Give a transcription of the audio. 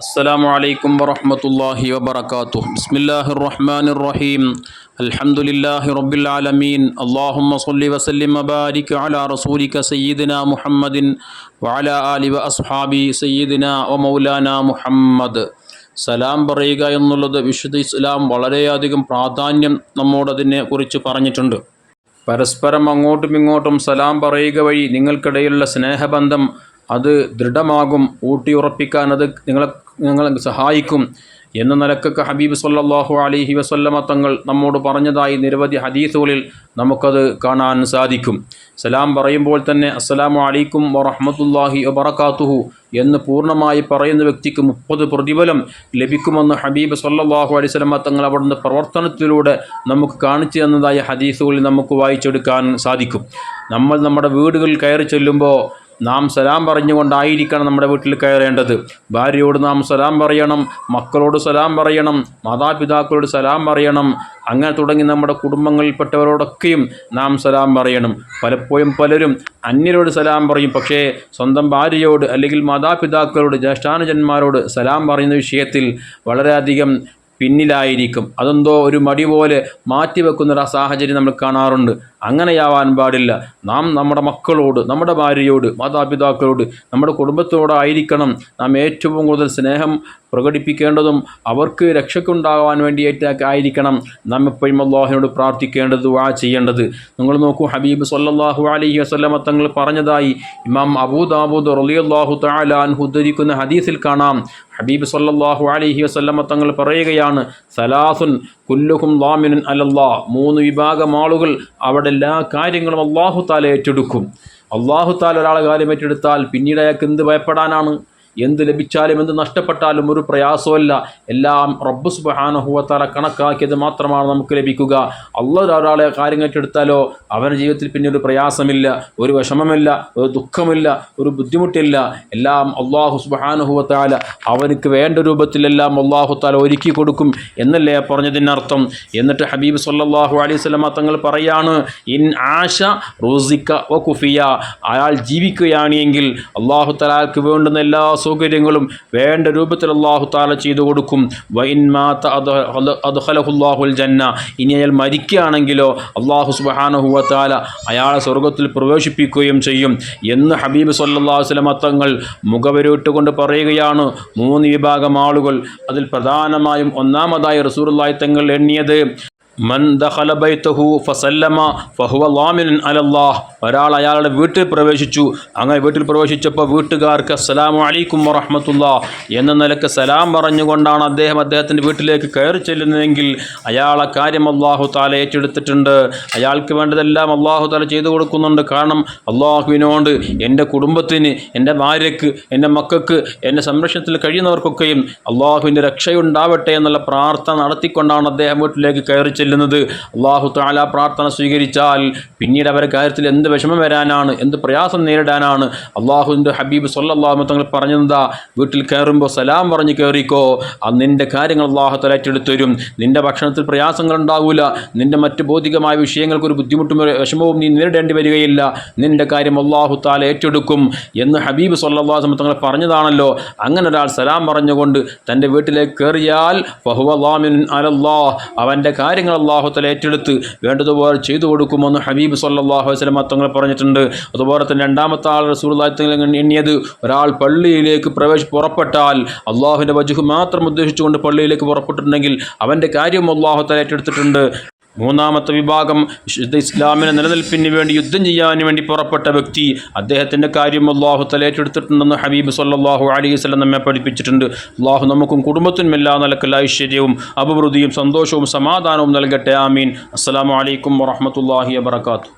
السلام عليكم ورحمة الله وبركاته بسم الله الرحمن الرحيم الحمد لله رب العالمين اللهم صل وسلم وبارك على رسولك سيدنا محمد وعلى آله وأصحابه سيدنا ومولانا محمد സലാം പറയുക എന്നുള്ളത് വിശുദ്ധ ഇസ്ലാം വളരെയധികം പ്രാധാന്യം നമ്മോടതിനെ കുറിച്ച് പറഞ്ഞിട്ടുണ്ട്. പരസ്പരം അങ്ങോട്ടും ഇങ്ങോട്ടും സലാം പറയുക വഴി നിങ്ങൾക്കിടയിലുള്ള സ്നേഹബന്ധം അത് ദൃഢമാകും, ഊട്ടിയുറപ്പിക്കാൻ അത് നിങ്ങളെ സഹായിക്കും എന്ന നിലക്കൊക്കെ ഹബീബ് സല്ലല്ലാഹു അലൈഹി വസല്ലമ തങ്ങൾ നമ്മോട് പറഞ്ഞതായി നിരവധി ഹദീസുകളിൽ നമുക്കത് കാണാൻ സാധിക്കും. സലാം പറയുമ്പോൾ തന്നെ അസ്സലാമു അലൈക്കും വറഹ്മത്തുള്ളാഹി വബറകാതുഹു എന്ന് പൂർണ്ണമായി പറയുന്ന വ്യക്തിക്ക് 30 പ്രതിഫലം ലഭിക്കുമെന്ന് ഹബീബ് സല്ലല്ലാഹു അലൈഹി വസല്ലമ തങ്ങൾ അവിടുന്ന് പ്രവർത്തനത്തിലൂടെ നമുക്ക് കാണിച്ചു തന്നതായ ഹദീസുകളിൽ നമുക്ക് വായിച്ചെടുക്കാൻ സാധിക്കും. നമ്മൾ നമ്മുടെ വീടുകളിൽ കയറി ചെല്ലുമ്പോൾ നാം സലാം പറഞ്ഞുകൊണ്ടായിരിക്കണം നമ്മുടെ വീട്ടിൽ കയറേണ്ടത്. ഭാര്യയോട് നാം സലാം പറയണം, മക്കളോട് സലാം പറയണം, മാതാപിതാക്കളോട് സലാം പറയണം. അങ്ങനെ തുടങ്ങി നമ്മുടെ കുടുംബങ്ങളിൽപ്പെട്ടവരോടൊക്കെയും നാം സലാം പറയണം. പലപ്പോഴും പലരും അന്യരോട് സലാം പറയും, പക്ഷേ സ്വന്തം ഭാര്യയോട് അല്ലെങ്കിൽ മാതാപിതാക്കളോട് ജ്യേഷ്ഠാനുജന്മാരോട് സലാം പറയുന്ന വിഷയത്തിൽ വളരെയധികം പിന്നിലായിരിക്കും. അതെന്തോ ഒരു മടി പോലെ മാറ്റിവെക്കുന്നൊരു സാഹചര്യം നമ്മൾ കാണാറുണ്ട്. അങ്ങനെയാവാൻ പാടില്ല. നാം നമ്മുടെ മക്കളോട്, നമ്മുടെ ഭാര്യയോട്, മാതാപിതാക്കളോട്, നമ്മുടെ കുടുംബത്തോടായിരിക്കണം നാം ഏറ്റവും കൂടുതൽ സ്നേഹം പ്രകടിപ്പിക്കേണ്ടതും അവർക്ക് രക്ഷയ്ക്കുണ്ടാകാൻ വേണ്ടിയിട്ടൊക്കെ ആയിരിക്കണം നാം എപ്പോഴും അല്ലാഹുവിനോട് പ്രാർത്ഥിക്കേണ്ടത്, ദുആ ചെയ്യേണ്ടത്. നിങ്ങൾ നോക്കൂ, ഹബീബ് സല്ലല്ലാഹു അലൈഹി വസല്ലമ തങ്ങൾ പറഞ്ഞതായി ഇമാം അബൂ ദാവൂദ് റളിയല്ലാഹു തആല അൻഹു ഉദ്ധരിക്കുന്ന ഹദീസിൽ കാണാം. ഹബീബ് സല്ലല്ലാഹു അലൈഹി വസല്ലമ തങ്ങൾ പറയുകയാണ്, സലാസുൻ കുല്ലുഹും ളാമിനുൻ അലല്ലാഹ്. 3 വിഭാഗം ആളുകൾ അവിടെ എല്ലാ കാര്യങ്ങളും അല്ലാഹു തആല ഏറ്റെടുക്കും. അല്ലാഹു തആല ഒരാളെ കാര്യം ഏറ്റെടുത്താൽ പിന്നീട് അയാൾക്ക് എന്ത് ഭയപ്പെടാനാണ്? എന്ത് ലഭിച്ചാലും എന്ത് നഷ്ടപ്പെട്ടാലും ഒരു പ്രയാസമല്ല. എല്ലാം റബ്ബ് സുബ്ഹാനഹു വ തആല കണക്കാക്കിയത് മാത്രമാണ് നമുക്ക് ലഭിക്കുക. അല്ലാഹു ഒരാളെ കാര്യം ഏറ്റെടുത്താലോ അവൻ്റെ ജീവിതത്തിൽ പിന്നെ ഒരു പ്രയാസമില്ല, ഒരു വിഷമമില്ല, ഒരു ദുഃഖമില്ല, ഒരു ബുദ്ധിമുട്ടില്ല. എല്ലാം അല്ലാഹു സുബ്ഹാനഹു വ തആല അവനക്ക് വേണ്ട രൂപത്തിലെല്ലാം അല്ലാഹു തആല ഒരുക്കി കൊടുക്കും എന്നല്ലേ പറഞ്ഞതിനർത്ഥം. എന്നിട്ട് ഹബീബ് സല്ലല്ലാഹു അലൈഹി വസല്ലമ തങ്ങൾ പറയാണ്, ഇൻ ആശ റുസിക വ കുഫിയ. അയാൾ ജീവിക്കുകയാണെങ്കിൽ അല്ലാഹു തആലക്ക് വേണ്ടുന്ന എല്ലാ സൗകര്യങ്ങളും വേണ്ട രൂപത്തിൽ അല്ലാഹു തആല ചെയ്തു കൊടുക്കും. വഇൻ മാത അദ്ഖലഹുല്ലാഹുൽ ജന്ന. ഇനി അയാൾ മരിക്കുകയാണെങ്കിലോ അല്ലാഹു സുബ്ഹാനഹു വ തആല അയാളെ സ്വർഗ്ഗത്തിൽ പ്രവേശിപ്പിക്കുകയും ചെയ്യും എന്ന് ഹബീബ് സല്ലല്ലാഹു അലൈഹി വസല്ലമ തങ്ങൾ മുഖവരയിട്ടുകൊണ്ട് പറയുകയാണ്. 3 വിഭാഗം ആളുകൾ, അതിൽ പ്രധാനമായും ഒന്നാമതായി റസൂലുള്ളാഹി തങ്ങൾ എണ്ണിയത് മൻ ദഖല ബൈതഹു ഫസല്ലമ ഫഹുവ ളാമിനുൻ അലല്ലാഹ്. ഒരാൾ അയാളുടെ വീട്ടിൽ പ്രവേശിച്ചു. അങ്ങനെ വീട്ടിൽ പ്രവേശിച്ചപ്പോൾ വീട്ടുകാർക്ക് അസ്സലാമു അലൈക്കും വറഹ്മത്തുള്ളാഹ് എന്ന നിലക്ക് സലാം പറഞ്ഞുകൊണ്ടാണ് അദ്ദേഹത്തിൻ്റെ വീട്ടിലേക്ക് കയറി ചെല്ലുന്നതെങ്കിൽ അയാളെ കാര്യം അല്ലാഹു തആല ഏറ്റെടുത്തിട്ടുണ്ട്. അയാൾക്ക് വേണ്ടതെല്ലാം അല്ലാഹു തആല ചെയ്തു കൊടുക്കുന്നുണ്ട്. കാരണം അല്ലാഹുവിനോട് എൻ്റെ കുടുംബത്തിന്, എൻ്റെ ഭാര്യയ്ക്ക്, എൻ്റെ മക്കൾക്ക്, എൻ്റെ സംരക്ഷണത്തിൽ കഴിയുന്നവർക്കൊക്കെയും അല്ലാഹുവിൻ്റെ രക്ഷയുണ്ടാവട്ടെ എന്നുള്ള പ്രാർത്ഥന നടത്തിക്കൊണ്ടാണ് അദ്ദേഹം വീട്ടിലേക്ക് കയറി ചെല്ലുന്നത്. അല്ലാഹു തആല പ്രാർത്ഥന സ്വീകരിച്ചാൽ പിന്നീട് അവരുടെ കാര്യത്തിൽ എന്ത് വിഷമം വരാനാണ്, എന്ത് പ്രയാസം നേരിടാനാണ്? അല്ലാഹുവിൻ്റെ ഹബീബ് സല്ലല്ലാഹു അലൈഹി വസല്ലം പറഞ്ഞതാ, വീട്ടിൽ കയറുമ്പോൾ സലാം പറഞ്ഞ് കയറിക്കോ, അത് നിൻ്റെ കാര്യങ്ങൾ അല്ലാഹു തആല ഏറ്റെടുത്ത് തരും. നിൻ്റെ ഭക്ഷണത്തിൽ പ്രയാസങ്ങൾ ഉണ്ടാവില്ല, നിൻ്റെ മറ്റ് ഭൗതികമായ വിഷയങ്ങൾക്ക് ഒരു ബുദ്ധിമുട്ടും വിഷമവും നീ നേരിടേണ്ടി വരികയില്ല. നിൻ്റെ കാര്യം അല്ലാഹു തആല ഏറ്റെടുക്കും എന്ന് ഹബീബ് സല്ലല്ലാഹു അലൈഹി വസല്ലം തങ്ങൾ പറഞ്ഞതാണല്ലോ. അങ്ങനെ ഒരാൾ സലാം പറഞ്ഞുകൊണ്ട് തൻ്റെ വീട്ടിലേക്ക് കയറിയാൽ ഫഹുവ ളാമിനുൻ അലല്ലാഹ്, അവൻ്റെ കാര്യങ്ങൾ അല്ലാഹു തആല ഏറ്റെടുത്ത് വേണ്ടതുപോലെ ചെയ്തു കൊടുക്കുമെന്ന് ഹബീബ് സല്ലല്ലാഹു അലൈഹി വസല്ലം തങ്ങൾ പറഞ്ഞിട്ടുണ്ട്. അതുപോലെ തന്നെ രണ്ടാമത്തെ ആൾ റസൂലുള്ളാഹി തങ്ങൾ എണ്ണിയത്, ഒരാൾ പള്ളിയിലേക്ക് പുറപ്പെട്ടാൽ അല്ലാഹുവിൻ്റെ വജ്ഹ് മാത്രം ഉദ്ദേശിച്ചുകൊണ്ട് പള്ളിയിലേക്ക് പുറപ്പെട്ടിട്ടുണ്ടെങ്കിൽ അവൻ്റെ കാര്യം അല്ലാഹു തആല ഏറ്റെടുത്തിട്ടുണ്ട്. മൂന്നാമത്തെ വിഭാഗം വിശുദ്ധ ഇസ്ലാമിൻ്റെ നിലനിൽപ്പിന് വേണ്ടി യുദ്ധം ചെയ്യാൻ വേണ്ടി പുറപ്പെട്ട വ്യക്തി, അദ്ദേഹത്തിൻ്റെ കാര്യം അല്ലാഹു തആല ഏറ്റെടുത്തിട്ടുണ്ടെന്ന് ഹബീബ് സല്ലല്ലാഹു അലൈഹി വസല്ലം നമ്മെ പഠിപ്പിച്ചിട്ടുണ്ട്. അല്ലാഹു നമുക്കും കുടുംബത്തിനും എല്ലാ നിലക്കുള്ള ഐശ്വര്യവും അഭിവൃദ്ധിയും സന്തോഷവും സമാധാനവും നൽകട്ടെ. ആമീൻ. അസ്സലാമു അലൈക്കും വറഹ്മത്തുള്ളാഹി വബറകാതുഹു.